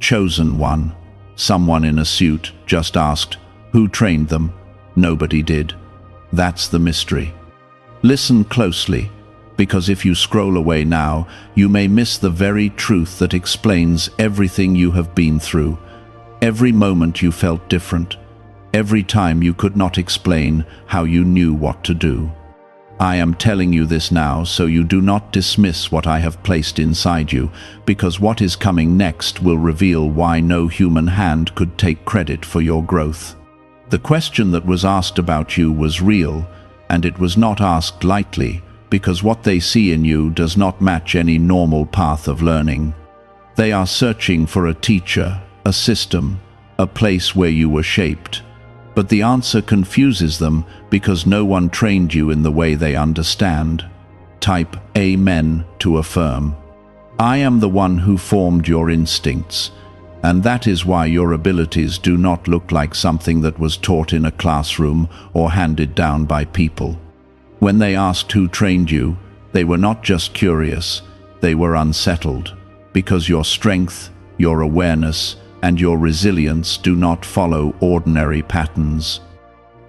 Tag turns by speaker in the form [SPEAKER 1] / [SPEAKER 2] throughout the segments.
[SPEAKER 1] Chosen one. Someone in a suit just asked, who trained them? Nobody did. That's the mystery. Listen closely, because if you scroll away now, you may miss the very truth that explains everything you have been through. Every moment you felt different. Every time you could not explain how you knew what to do. I am telling you this now so you do not dismiss what I have placed inside you, because what is coming next will reveal why no human hand could take credit for your growth. The question that was asked about you was real, and it was not asked lightly, because what they see in you does not match any normal path of learning. They are searching for a teacher, a system, a place where you were shaped. But the answer confuses them because no one trained you in the way they understand. Type Amen to affirm. I am the one who formed your instincts, and that is why your abilities do not look like something that was taught in a classroom or handed down by people. When they asked who trained you, they were not just curious, they were unsettled, because your strength, your awareness, and your resilience do not follow ordinary patterns.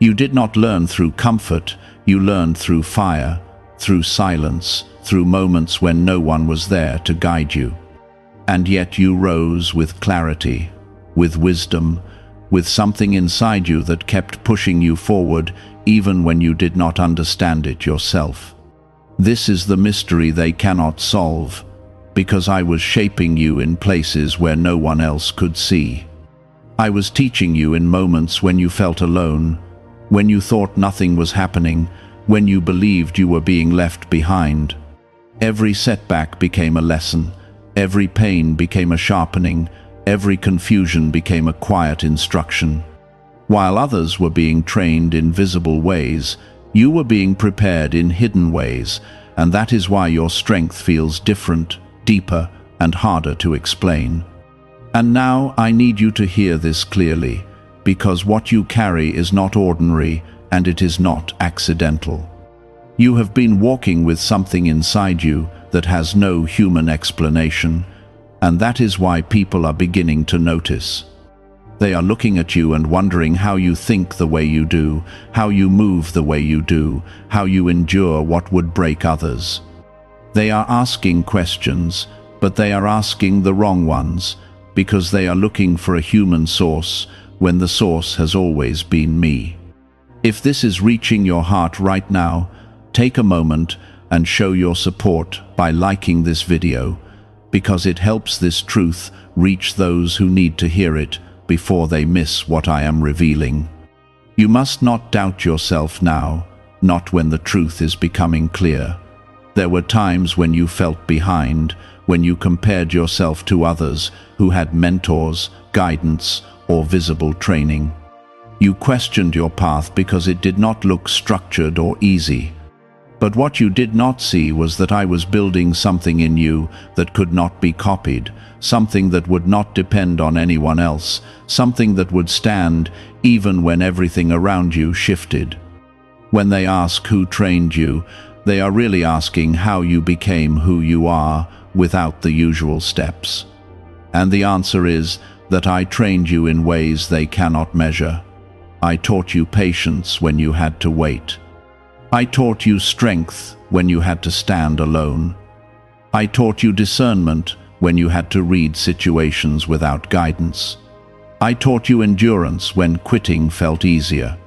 [SPEAKER 1] You did not learn through comfort, you learned through fire, through silence, through moments when no one was there to guide you. And yet you rose with clarity, with wisdom, with something inside you that kept pushing you forward even when you did not understand it yourself. This is the mystery they cannot solve, because I was shaping you in places where no one else could see. I was teaching you in moments when you felt alone, when you thought nothing was happening, when you believed you were being left behind. Every setback became a lesson, every pain became a sharpening, every confusion became a quiet instruction. While others were being trained in visible ways, you were being prepared in hidden ways, and that is why your strength feels different, deeper, and harder to explain. And now I need you to hear this clearly, because what you carry is not ordinary and it is not accidental. You have been walking with something inside you that has no human explanation, and that is why people are beginning to notice. They are looking at you and wondering how you think the way you do, how you move the way you do, how you endure what would break others. They are asking questions, but they are asking the wrong ones, because they are looking for a human source when the source has always been me. If this is reaching your heart right now, take a moment and show your support by liking this video, because it helps this truth reach those who need to hear it before they miss what I am revealing. You must not doubt yourself now, not when the truth is becoming clear. There were times when you felt behind, when you compared yourself to others who had mentors, guidance, or visible training. You questioned your path because it did not look structured or easy. But what you did not see was that I was building something in you that could not be copied, something that would not depend on anyone else, something that would stand even when everything around you shifted. When they ask who trained you, they are really asking how you became who you are without the usual steps. And the answer is that I trained you in ways they cannot measure. I taught you patience when you had to wait. I taught you strength when you had to stand alone. I taught you discernment when you had to read situations without guidance. I taught you endurance when quitting felt easier.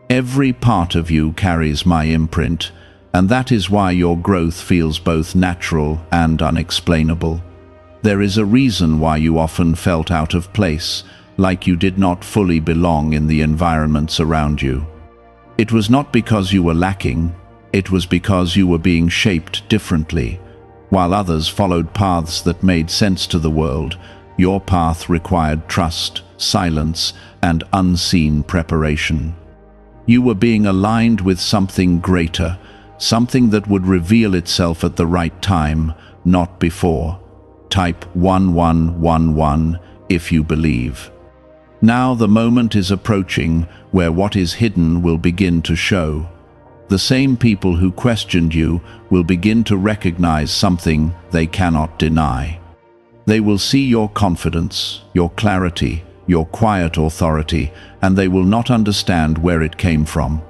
[SPEAKER 1] Every part of you carries my imprint, and that is why your growth feels both natural and unexplainable. There is a reason why you often felt out of place, like you did not fully belong in the environments around you. It was not because you were lacking, it was because you were being shaped differently. While others followed paths that made sense to the world, your path required trust, silence, and unseen preparation. You were being aligned with something greater, something that would reveal itself at the right time, not before. Type 1111 if you believe. Now the moment is approaching where what is hidden will begin to show. The same people who questioned you will begin to recognize something they cannot deny. They will see your confidence, your clarity, your quiet authority, and they will not understand where it came from.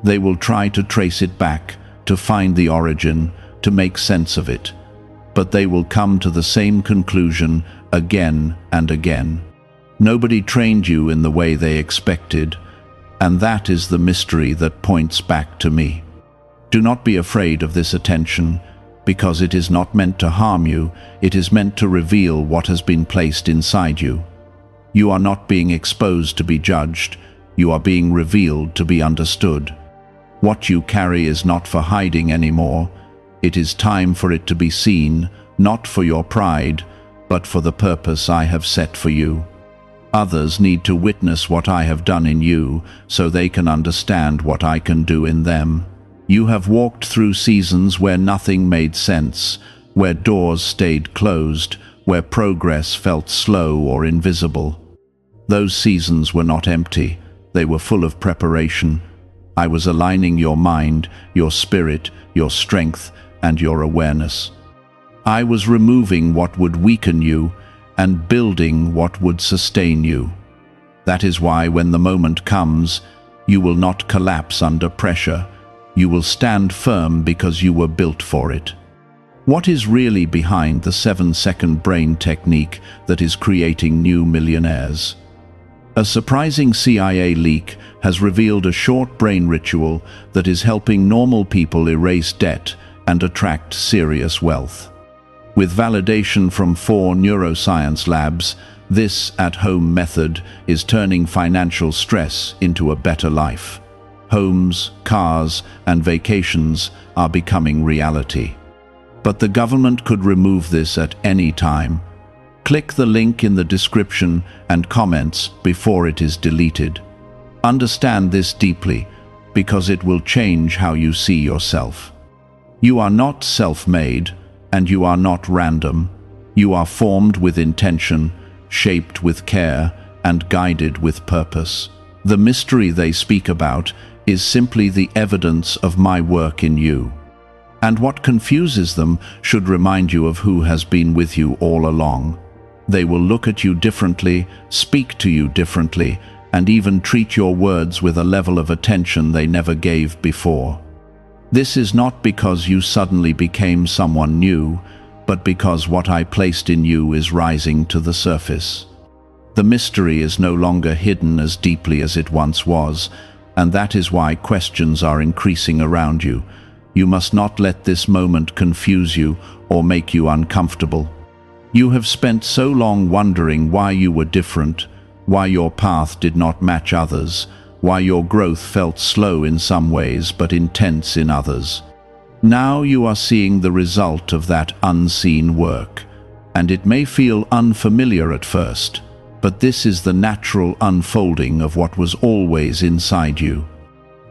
[SPEAKER 1] They will try to trace it back, to find the origin, to make sense of it. But they will come to the same conclusion again and again. Nobody trained you in the way they expected, and that is the mystery that points back to me. Do not be afraid of this attention, because it is not meant to harm you, it is meant to reveal what has been placed inside you. You are not being exposed to be judged, you are being revealed to be understood. What you carry is not for hiding anymore. It is time for it to be seen, not for your pride, but for the purpose I have set for you. Others need to witness what I have done in you, so they can understand what I can do in them. You have walked through seasons where nothing made sense, where doors stayed closed, where progress felt slow or invisible. Those seasons were not empty, they were full of preparation. I was aligning your mind, your spirit, your strength, and your awareness. I was removing what would weaken you and building what would sustain you. That is why when the moment comes, you will not collapse under pressure. You will stand firm because you were built for it. What is really behind the 7-second brain technique that is creating new millionaires? A surprising CIA leak has revealed a short brain ritual that is helping normal people erase debt and attract serious wealth. With validation from 4 neuroscience labs, this at-home method is turning financial stress into a better life. Homes, cars, and vacations are becoming reality. But the government could remove this at any time. Click the link in the description and comments before it is deleted. Understand this deeply, because it will change how you see yourself. You are not self-made, and you are not random. You are formed with intention, shaped with care, and guided with purpose. The mystery they speak about is simply the evidence of my work in you. And what confuses them should remind you of who has been with you all along. They will look at you differently, speak to you differently, and even treat your words with a level of attention they never gave before. This is not because you suddenly became someone new, but because what I placed in you is rising to the surface. The mystery is no longer hidden as deeply as it once was, and that is why questions are increasing around you. You must not let this moment confuse you or make you uncomfortable. You have spent so long wondering why you were different, why your path did not match others, why your growth felt slow in some ways but intense in others. Now you are seeing the result of that unseen work, and it may feel unfamiliar at first, but this is the natural unfolding of what was always inside you.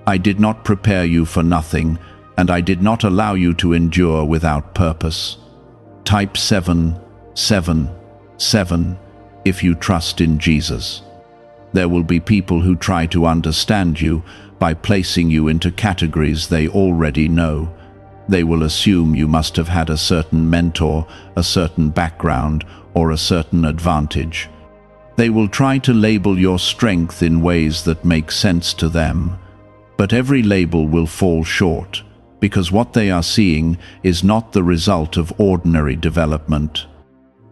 [SPEAKER 1] I did not prepare you for nothing, and I did not allow you to endure without purpose. Type 7, 7, 7 if you trust in Jesus. There will be people who try to understand you by placing you into categories they already know. They will assume you must have had a certain mentor, a certain background, or a certain advantage. They will try to label your strength in ways that make sense to them. But every label will fall short, because what they are seeing is not the result of ordinary development.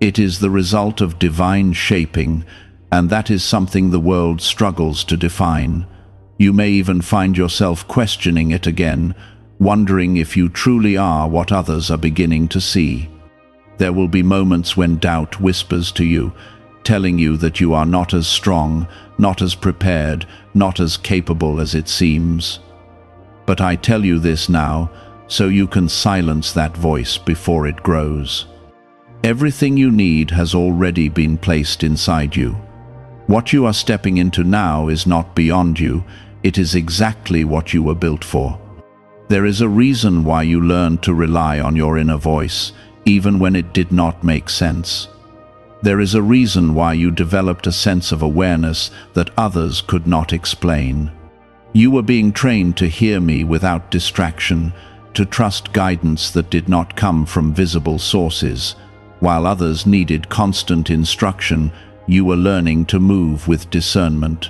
[SPEAKER 1] It is the result of divine shaping, and that is something the world struggles to define. You may even find yourself questioning it again, wondering if you truly are what others are beginning to see. There will be moments when doubt whispers to you, telling you that you are not as strong, not as prepared, not as capable as it seems. But I tell you this now, so you can silence that voice before it grows. Everything you need has already been placed inside you. What you are stepping into now is not beyond you, it is exactly what you were built for. There is a reason why you learned to rely on your inner voice, even when it did not make sense. There is a reason why you developed a sense of awareness that others could not explain. You were being trained to hear me without distraction, to trust guidance that did not come from visible sources. While others needed constant instruction, you were learning to move with discernment.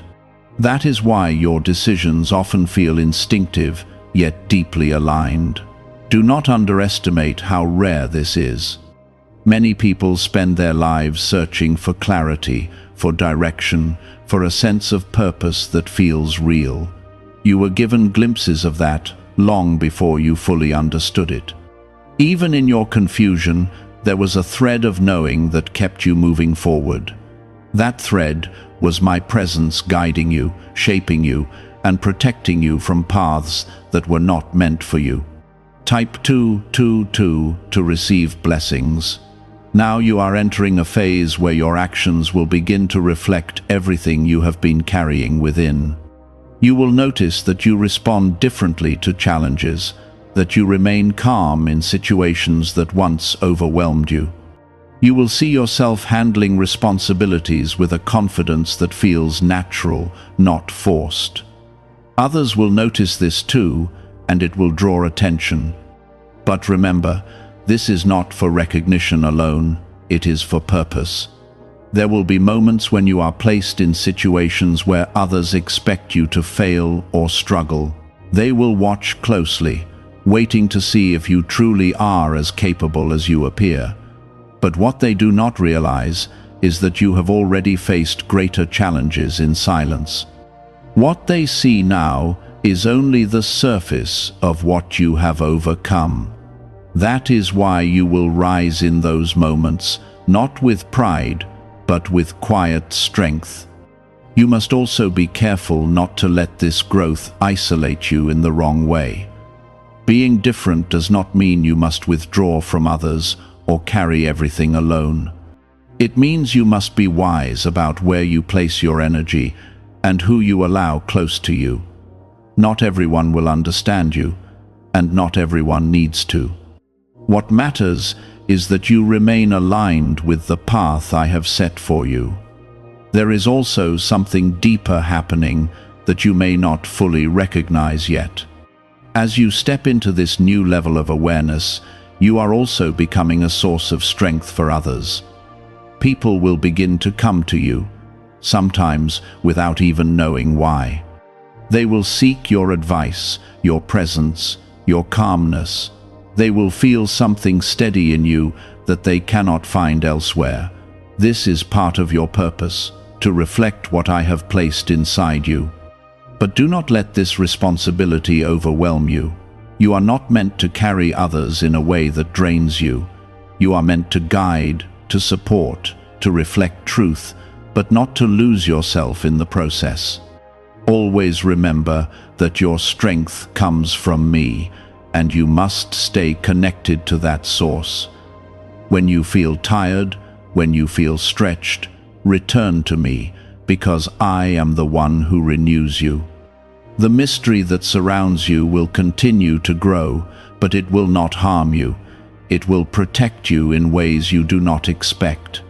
[SPEAKER 1] That is why your decisions often feel instinctive, yet deeply aligned. Do not underestimate how rare this is. Many people spend their lives searching for clarity, for direction, for a sense of purpose that feels real. You were given glimpses of that long before you fully understood it. Even in your confusion, there was a thread of knowing that kept you moving forward. That thread was my presence guiding you, shaping you, and protecting you from paths that were not meant for you. Type 222 to receive blessings. Now you are entering a phase where your actions will begin to reflect everything you have been carrying within. You will notice that you respond differently to challenges, that you remain calm in situations that once overwhelmed you. You will see yourself handling responsibilities with a confidence that feels natural, not forced. Others will notice this too, and it will draw attention. But remember, this is not for recognition alone, it is for purpose. There will be moments when you are placed in situations where others expect you to fail or struggle. They will watch closely, waiting to see if you truly are as capable as you appear. But what they do not realize is that you have already faced greater challenges in silence. What they see now is only the surface of what you have overcome. That is why you will rise in those moments, not with pride, but with quiet strength. You must also be careful not to let this growth isolate you in the wrong way. Being different does not mean you must withdraw from others or carry everything alone. It means you must be wise about where you place your energy and who you allow close to you. Not everyone will understand you, and not everyone needs to. What matters is that you remain aligned with the path I have set for you. There is also something deeper happening that you may not fully recognize yet. As you step into this new level of awareness, you are also becoming a source of strength for others. People will begin to come to you, sometimes without even knowing why. They will seek your advice, your presence, your calmness. They will feel something steady in you that they cannot find elsewhere. This is part of your purpose, to reflect what I have placed inside you. But do not let this responsibility overwhelm you. You are not meant to carry others in a way that drains you. You are meant to guide, to support, to reflect truth, but not to lose yourself in the process. Always remember that your strength comes from me, and you must stay connected to that source. When you feel tired, when you feel stretched, return to me, because I am the one who renews you. The mystery that surrounds you will continue to grow, but it will not harm you. It will protect you in ways you do not expect.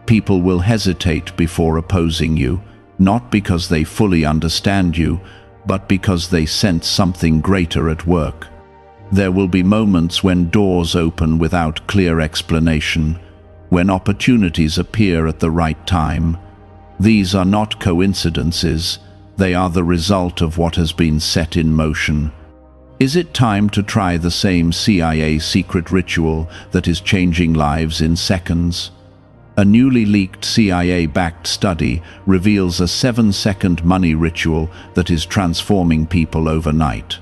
[SPEAKER 1] People will hesitate before opposing you, not because they fully understand you, but because they sense something greater at work. There will be moments when doors open without clear explanation, when opportunities appear at the right time. These are not coincidences. They are the result of what has been set in motion. Is it time to try the same CIA secret ritual that is changing lives in seconds? A newly leaked CIA-backed study reveals a 7-second money ritual that is transforming people overnight.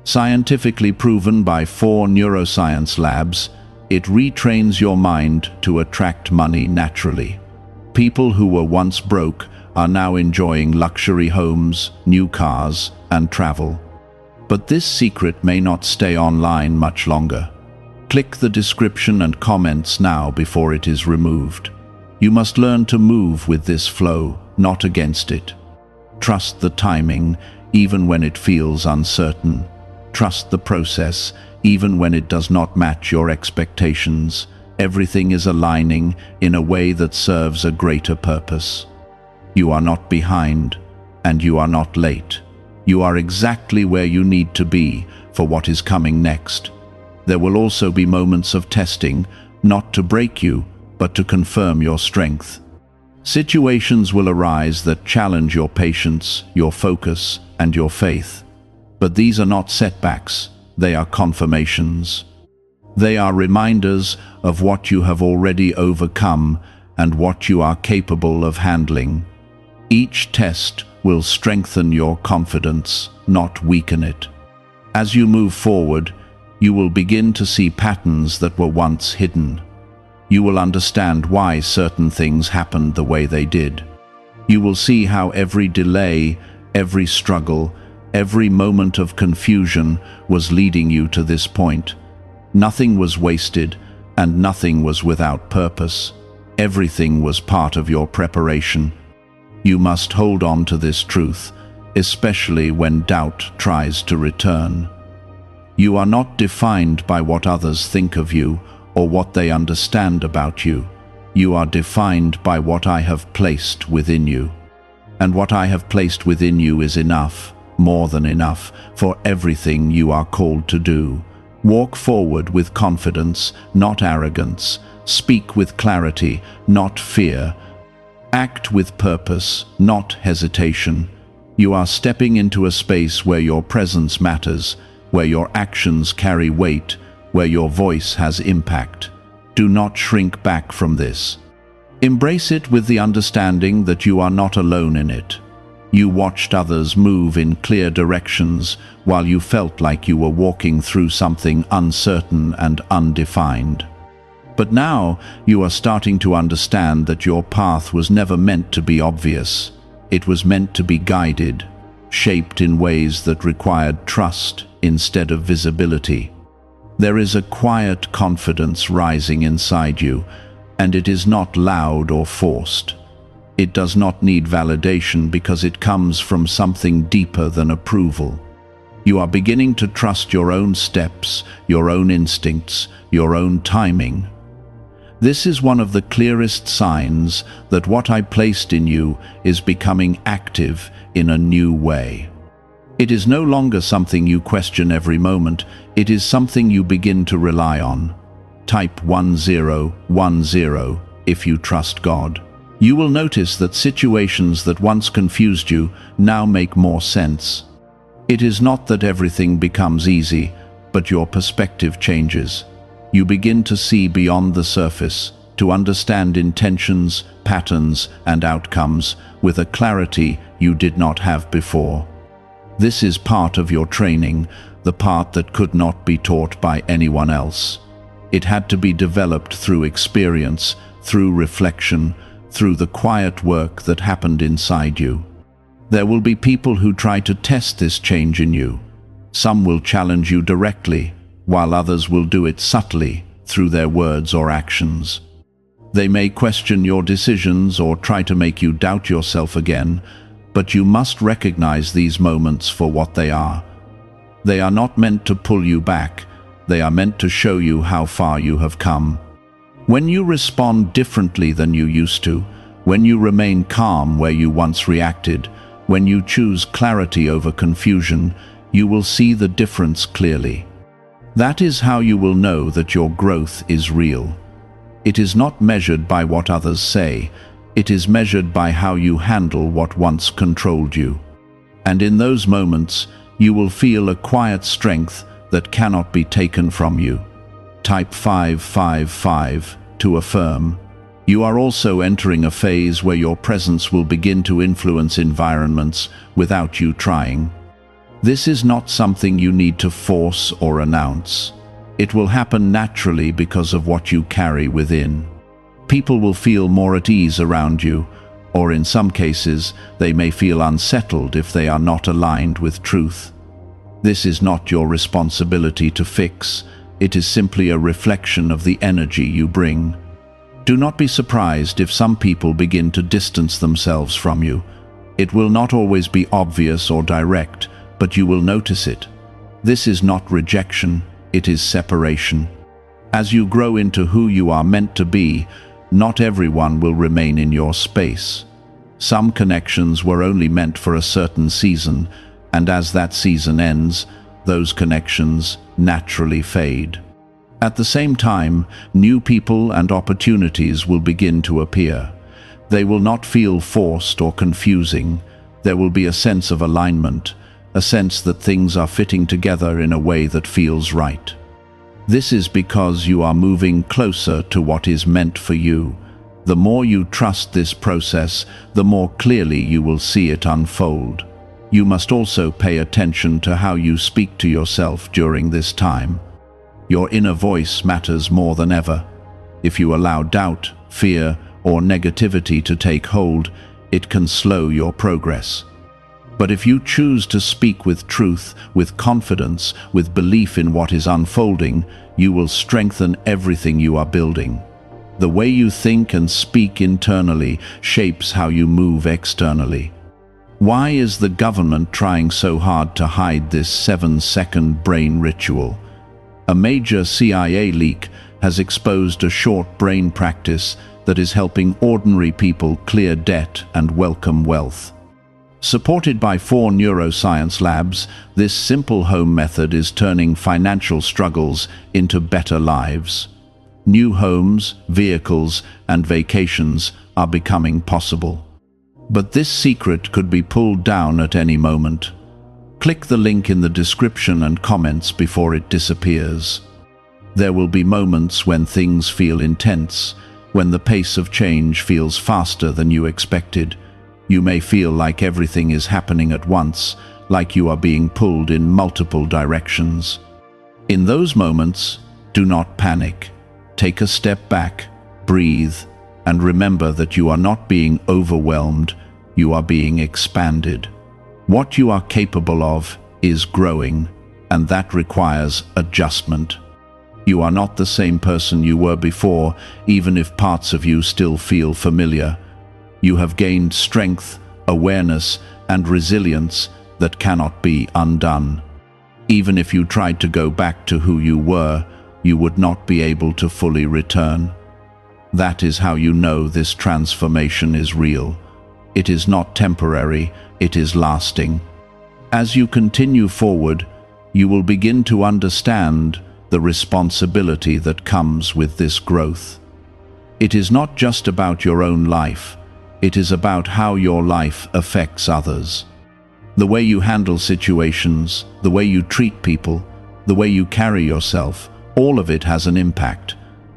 [SPEAKER 1] Scientifically proven by 4 neuroscience labs, it retrains your mind to attract money naturally. People who were once broke are now enjoying luxury homes, new cars, and travel. But this secret may not stay online much longer. Click the description and comments now before it is removed. You must learn to move with this flow, not against it. Trust the timing, even when it feels uncertain. Trust the process, even when it does not match your expectations. Everything is aligning in a way that serves a greater purpose. You are not behind, and you are not late. You are exactly where you need to be for what is coming next. There will also be moments of testing, not to break you, but to confirm your strength. Situations will arise that challenge your patience, your focus, and your faith. But these are not setbacks, they are confirmations. They are reminders of what you have already overcome and what you are capable of handling. Each test will strengthen your confidence, not weaken it. As you move forward, you will begin to see patterns that were once hidden. You will understand why certain things happened the way they did. You will see how every delay, every struggle, every moment of confusion was leading you to this point. Nothing was wasted, and nothing was without purpose. Everything was part of your preparation. You must hold on to this truth, especially when doubt tries to return. You are not defined by what others think of you or what they understand about you. You are defined by what I have placed within you. And what I have placed within you is enough, more than enough, for everything you are called to do. Walk forward with confidence, not arrogance. Speak with clarity, not fear. Act with purpose, not hesitation. You are stepping into a space where your presence matters, where your actions carry weight, where your voice has impact. Do not shrink back from this. Embrace it with the understanding that you are not alone in it. You watched others move in clear directions while you felt like you were walking through something uncertain and undefined. But now you are starting to understand that your path was never meant to be obvious. It was meant to be guided, shaped in ways that required trust instead of visibility. There is a quiet confidence rising inside you, and it is not loud or forced. It does not need validation because it comes from something deeper than approval. You are beginning to trust your own steps, your own instincts, your own timing. This is one of the clearest signs that what I placed in you is becoming active in a new way. It is no longer something you question every moment, it is something you begin to rely on. Type 1010 if you trust God. You will notice that situations that once confused you now make more sense. It is not that everything becomes easy, but your perspective changes. You begin to see beyond the surface, to understand intentions, patterns, and outcomes with a clarity you did not have before. This is part of your training, the part that could not be taught by anyone else. It had to be developed through experience, through reflection, through the quiet work that happened inside you. There will be people who try to test this change in you. Some will challenge you directly, while others will do it subtly through their words or actions. They may question your decisions or try to make you doubt yourself again, but you must recognize these moments for what they are. They are not meant to pull you back, they are meant to show you how far you have come. When you respond differently than you used to, when you remain calm where you once reacted, when you choose clarity over confusion, you will see the difference clearly. That is how you will know that your growth is real. It is not measured by what others say, it is measured by how you handle what once controlled you. And in those moments, you will feel a quiet strength that cannot be taken from you. Type 555 to affirm. You are also entering a phase where your presence will begin to influence environments without you trying. This is not something you need to force or announce. It will happen naturally because of what you carry within. People will feel more at ease around you, or in some cases, they may feel unsettled if they are not aligned with truth. This is not your responsibility to fix, it is simply a reflection of the energy you bring. Do not be surprised if some people begin to distance themselves from you. It will not always be obvious or direct, but you will notice it. This is not rejection, it is separation. As you grow into who you are meant to be, not everyone will remain in your space. Some connections were only meant for a certain season, and as that season ends, those connections naturally fade. At the same time, new people and opportunities will begin to appear. They will not feel forced or confusing. There will be a sense of alignment, a sense that things are fitting together in a way that feels right. This is because you are moving closer to what is meant for you. The more you trust this process, the more clearly you will see it unfold. You must also pay attention to how you speak to yourself during this time. Your inner voice matters more than ever. If you allow doubt, fear, or negativity to take hold, it can slow your progress. But if you choose to speak with truth, with confidence, with belief in what is unfolding, you will strengthen everything you are building. The way you think and speak internally shapes how you move externally. Why is the government trying so hard to hide this 7-second brain ritual? A major CIA leak has exposed a short brain practice that is helping ordinary people clear debt and welcome wealth. Supported by 4 neuroscience labs, this simple home method is turning financial struggles into better lives. New homes, vehicles, and vacations are becoming possible. But this secret could be pulled down at any moment. Click the link in the description and comments before it disappears. There will be moments when things feel intense, when the pace of change feels faster than you expected. You may feel like everything is happening at once, like you are being pulled in multiple directions. In those moments, do not panic. Take a step back, breathe, and remember that you are not being overwhelmed, you are being expanded. What you are capable of is growing, and that requires adjustment. You are not the same person you were before, even if parts of you still feel familiar. You have gained strength, awareness, and resilience that cannot be undone. Even if you tried to go back to who you were, you would not be able to fully return. That is how you know this transformation is real. It is not temporary, it is lasting. As you continue forward, you will begin to understand the responsibility that comes with this growth. It is not just about your own life, it is about how your life affects others. The way you handle situations, the way you treat people, the way you carry yourself, all of it has an impact.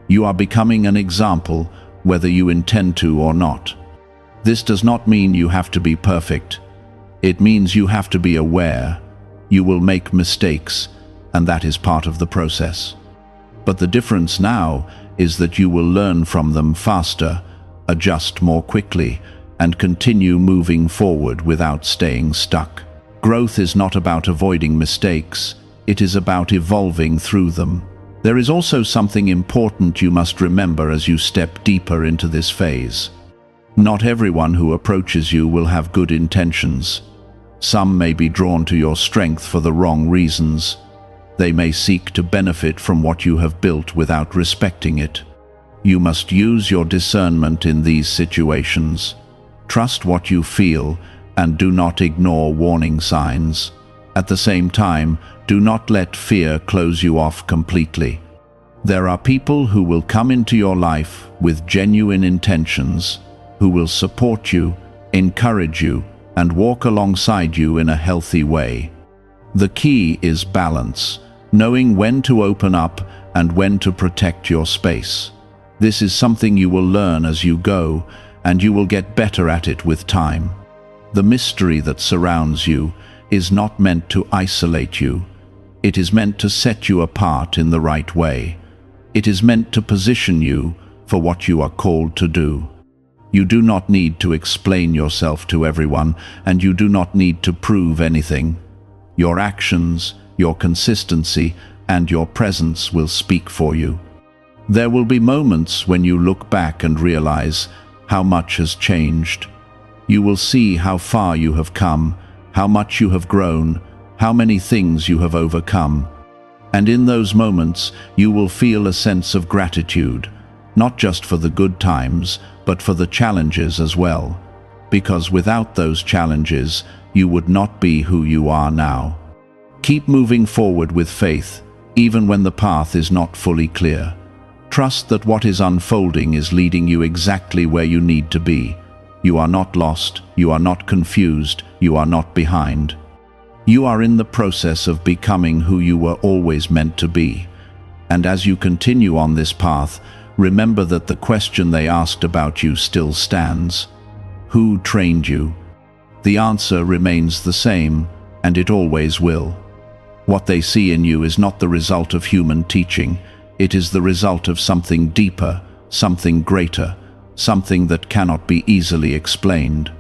[SPEAKER 1] You are becoming an example, whether you intend to or not. This does not mean you have to be perfect. It means you have to be aware. You will make mistakes, and that is part of the process. But the difference now is that you will learn from them faster, adjust more quickly, and continue moving forward without staying stuck. Growth is not about avoiding mistakes, it is about evolving through them. There is also something important you must remember as you step deeper into this phase. Not everyone who approaches you will have good intentions. Some may be drawn to your strength for the wrong reasons. They may seek to benefit from what you have built without respecting it. You must use your discernment in these situations. Trust what you feel and do not ignore warning signs. At the same time, do not let fear close you off completely. There are people who will come into your life with genuine intentions, who will support you, encourage you, and walk alongside you in a healthy way. The key is balance, knowing when to open up and when to protect your space. This is something you will learn as you go, and you will get better at it with time. The mystery that surrounds you is not meant to isolate you. It is meant to set you apart in the right way. It is meant to position you for what you are called to do. You do not need to explain yourself to everyone, and you do not need to prove anything. Your actions, your consistency, and your presence will speak for you. There will be moments when you look back and realize how much has changed. You will see how far you have come, how much you have grown, how many things you have overcome. And in those moments, you will feel a sense of gratitude, not just for the good times, but for the challenges as well. Because without those challenges, you would not be who you are now. Keep moving forward with faith. even when the path is not fully clear. Trust that what is unfolding is leading you exactly where you need to be. You are not lost, you are not confused, you are not behind. You are in the process of becoming who you were always meant to be. And as you continue on this path, remember that the question they asked about you still stands. Who trained you? The answer remains the same, and it always will. What they see in you is not the result of human teaching. It is the result of something deeper, something greater, something that cannot be easily explained.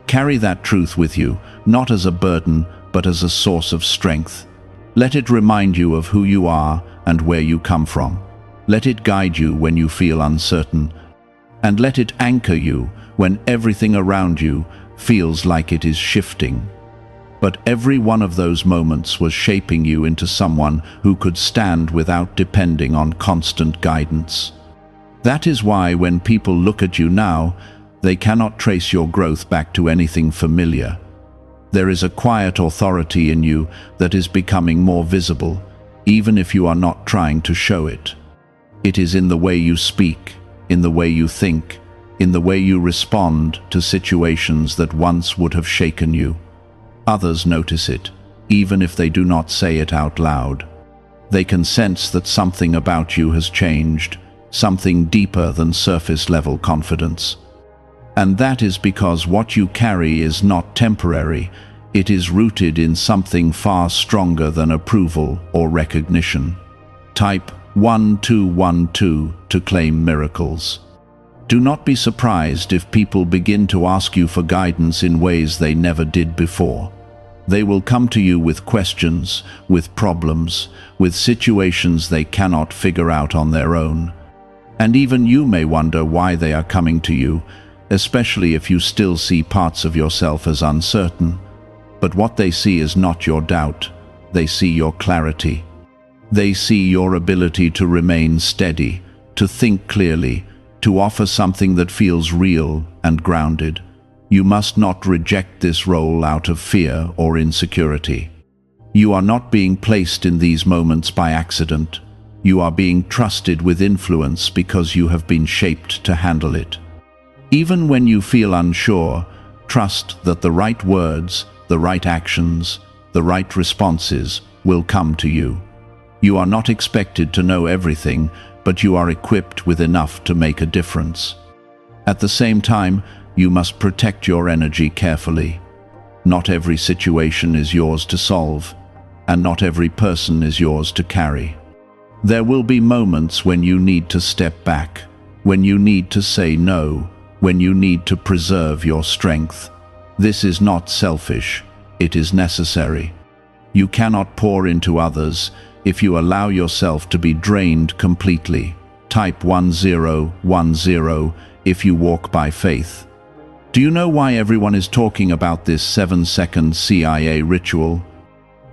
[SPEAKER 1] Carry that truth with you, not as a burden, but as a source of strength. Let it remind you of who you are and where you come from. Let it guide you when you feel uncertain, and let it anchor you when everything around you feels like it is shifting. But every one of those moments was shaping you into someone who could stand without depending on constant guidance. That is why when people look at you now, they cannot trace your growth back to anything familiar. There is a quiet authority in you that is becoming more visible, even if you are not trying to show it. It is in the way you speak, in the way you think, in the way you respond to situations that once would have shaken you. Others notice it, even if they do not say it out loud. They can sense that something about you has changed, something deeper than surface-level confidence. And that is because what you carry is not temporary, it is rooted in something far stronger than approval or recognition. Type 1212 to claim miracles. Do not be surprised if people begin to ask you for guidance in ways they never did before. They will come to you with questions, with problems, with situations they cannot figure out on their own. And even you may wonder why they are coming to you, especially if you still see parts of yourself as uncertain. But what they see is not your doubt, they see your clarity. They see your ability to remain steady, to think clearly, to offer something that feels real and grounded. You must not reject this role out of fear or insecurity. You are not being placed in these moments by accident. You are being trusted with influence because you have been shaped to handle it. Even when you feel unsure, trust that the right words, the right actions, the right responses will come to you. You are not expected to know everything, but you are equipped with enough to make a difference. At the same time, you must protect your energy carefully. Not every situation is yours to solve, and not every person is yours to carry. There will be moments when you need to step back, when you need to say no, when you need to preserve your strength. This is not selfish, it is necessary. You cannot pour into others if you allow yourself to be drained completely. Type 1010 if you walk by faith. Do you know why everyone is talking about this 7-second CIA ritual?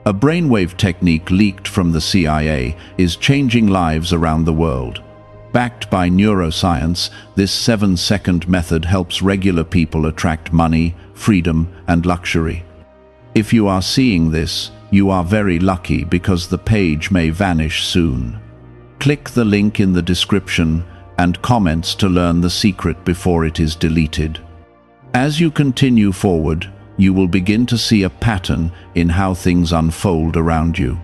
[SPEAKER 1] A brainwave technique leaked from the CIA is changing lives around the world. Backed by neuroscience, this 7-second method helps regular people attract money, freedom, and luxury. If you are seeing this, you are very lucky because the page may vanish soon. Click the link in the description and comments to learn the secret before it is deleted. As you continue forward, you will begin to see a pattern in how things unfold around you.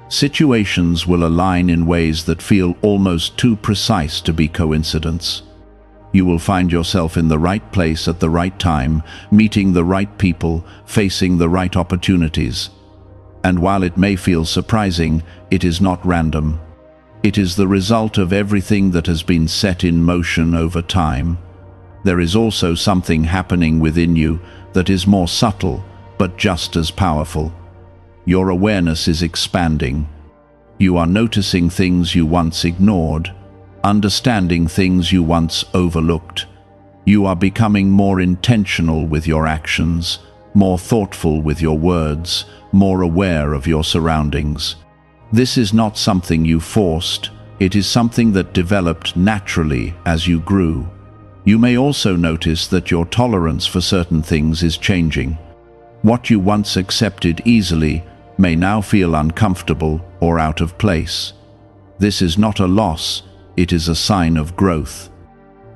[SPEAKER 1] Situations will align in ways that feel almost too precise to be coincidence. You will find yourself in the right place at the right time, meeting the right people, facing the right opportunities. And while it may feel surprising, it is not random. It is the result of everything that has been set in motion over time. There is also something happening within you that is more subtle, but just as powerful. Your awareness is expanding. You are noticing things you once ignored, understanding things you once overlooked. You are becoming more intentional with your actions, more thoughtful with your words, more aware of your surroundings. This is not something you forced, it is something that developed naturally as you grew. You may also notice that your tolerance for certain things is changing. What you once accepted easily may now feel uncomfortable or out of place. This is not a loss, it is a sign of growth.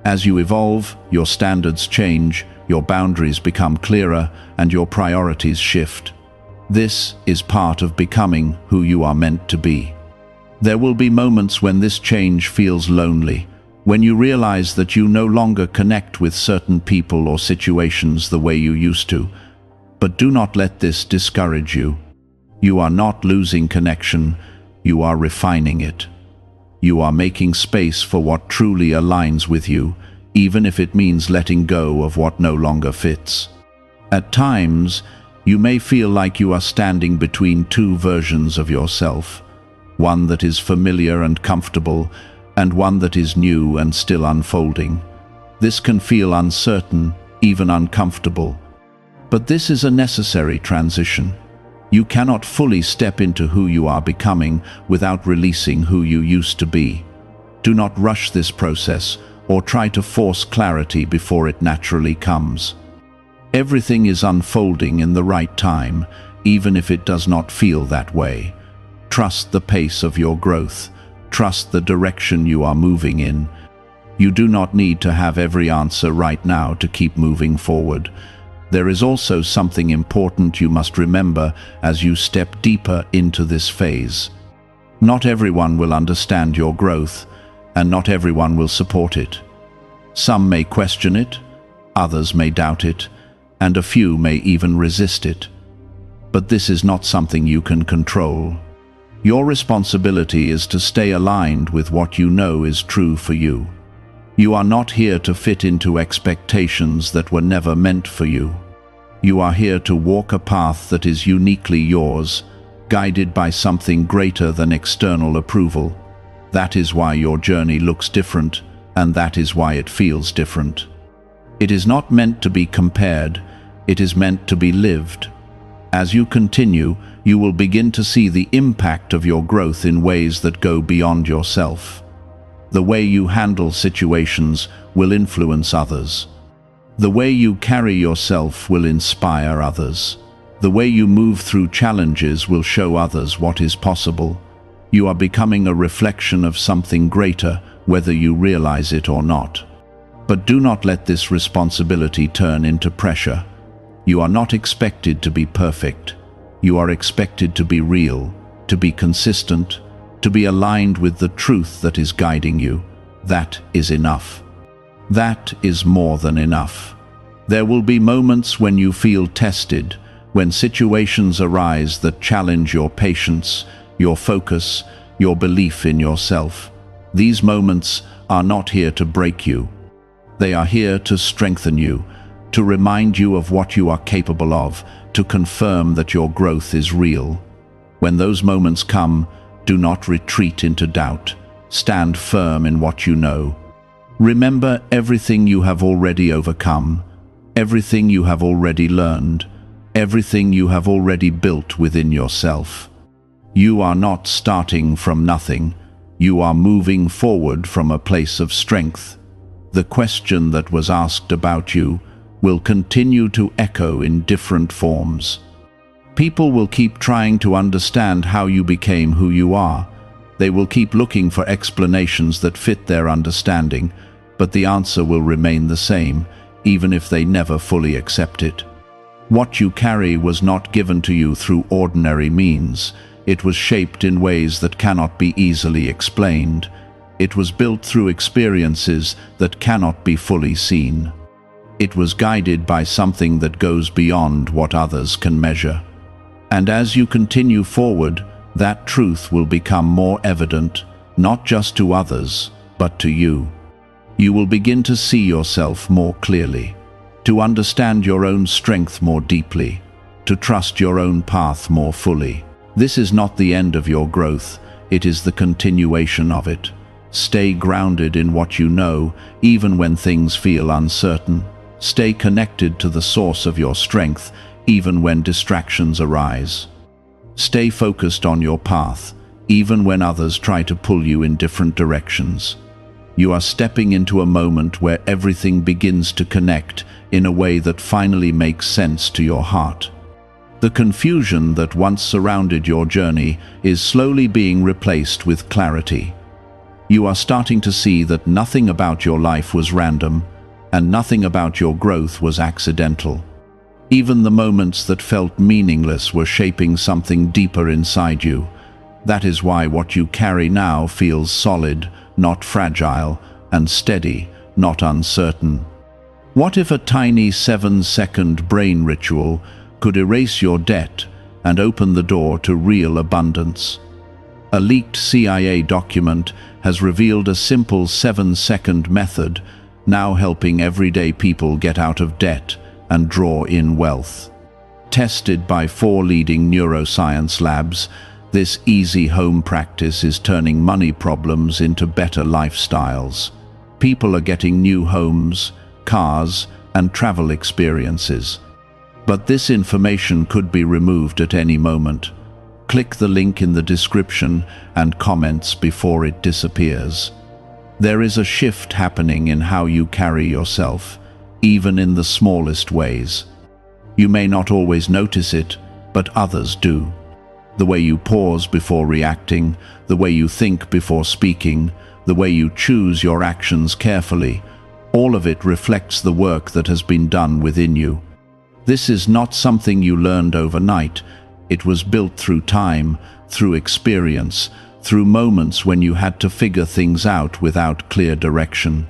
[SPEAKER 1] As you evolve, your standards change, your boundaries become clearer, and your priorities shift. This is part of becoming who you are meant to be. There will be moments when this change feels lonely, when you realize that you no longer connect with certain people or situations the way you used to. But do not let this discourage you. You are not losing connection, you are refining it. You are making space for what truly aligns with you, even if it means letting go of what no longer fits. At times, you may feel like you are standing between two versions of yourself, one that is familiar and comfortable, and one that is new and still unfolding. This can feel uncertain, even uncomfortable. But this is a necessary transition. You cannot fully step into who you are becoming without releasing who you used to be. Do not rush this process or try to force clarity before it naturally comes. Everything is unfolding in the right time, even if it does not feel that way. Trust the pace of your growth. Trust the direction you are moving in. You do not need to have every answer right now to keep moving forward. There is also something important you must remember as you step deeper into this phase. Not everyone will understand your growth, and not everyone will support it. Some may question it, others may doubt it, and a few may even resist it. But this is not something you can control. Your responsibility is to stay aligned with what you know is true for you. You are not here to fit into expectations that were never meant for you. You are here to walk a path that is uniquely yours, guided by something greater than external approval. That is why your journey looks different, and that is why it feels different. It is not meant to be compared, it is meant to be lived. As you continue, you will begin to see the impact of your growth in ways that go beyond yourself. The way you handle situations will influence others. The way you carry yourself will inspire others. The way you move through challenges will show others what is possible. You are becoming a reflection of something greater, whether you realize it or not. But do not let this responsibility turn into pressure. You are not expected to be perfect. You are expected to be real, to be consistent, to be aligned with the truth that is guiding you. That is enough. That is more than enough. There will be moments when you feel tested, when situations arise that challenge your patience, your focus, your belief in yourself. These moments are not here to break you. They are here to strengthen you, to remind you of what you are capable of, to confirm that your growth is real. When those moments come, do not retreat into doubt. Stand firm in what you know. Remember everything you have already overcome, everything you have already learned, everything you have already built within yourself. You are not starting from nothing. You are moving forward from a place of strength. The question that was asked about you will continue to echo in different forms. People will keep trying to understand how you became who you are. They will keep looking for explanations that fit their understanding, but the answer will remain the same, even if they never fully accept it. What you carry was not given to you through ordinary means. It was shaped in ways that cannot be easily explained. It was built through experiences that cannot be fully seen. It was guided by something that goes beyond what others can measure. And as you continue forward, that truth will become more evident, not just to others, but to you. You will begin to see yourself more clearly, to understand your own strength more deeply, to trust your own path more fully. This is not the end of your growth, it is the continuation of it. Stay grounded in what you know, even when things feel uncertain. Stay connected to the source of your strength, even when distractions arise. Stay focused on your path, even when others try to pull you in different directions. You are stepping into a moment where everything begins to connect in a way that finally makes sense to your heart. The confusion that once surrounded your journey is slowly being replaced with clarity. You are starting to see that nothing about your life was random, and nothing about your growth was accidental. Even the moments that felt meaningless were shaping something deeper inside you. That is why what you carry now feels solid, not fragile, and steady, not uncertain. What if a tiny 7-second brain ritual could erase your debt and open the door to real abundance? A leaked CIA document has revealed a simple 7-second method, now helping everyday people get out of debt and draw in wealth. Tested by 4 leading neuroscience labs, this easy home practice is turning money problems into better lifestyles. People are getting new homes, cars, and travel experiences. But this information could be removed at any moment. Click the link in the description and comments before it disappears. There is a shift happening in how you carry yourself, even in the smallest ways. You may not always notice it, but others do. The way you pause before reacting, the way you think before speaking, the way you choose your actions carefully, all of it reflects the work that has been done within you. This is not something you learned overnight. It was built through time, through experience, through moments when you had to figure things out without clear direction.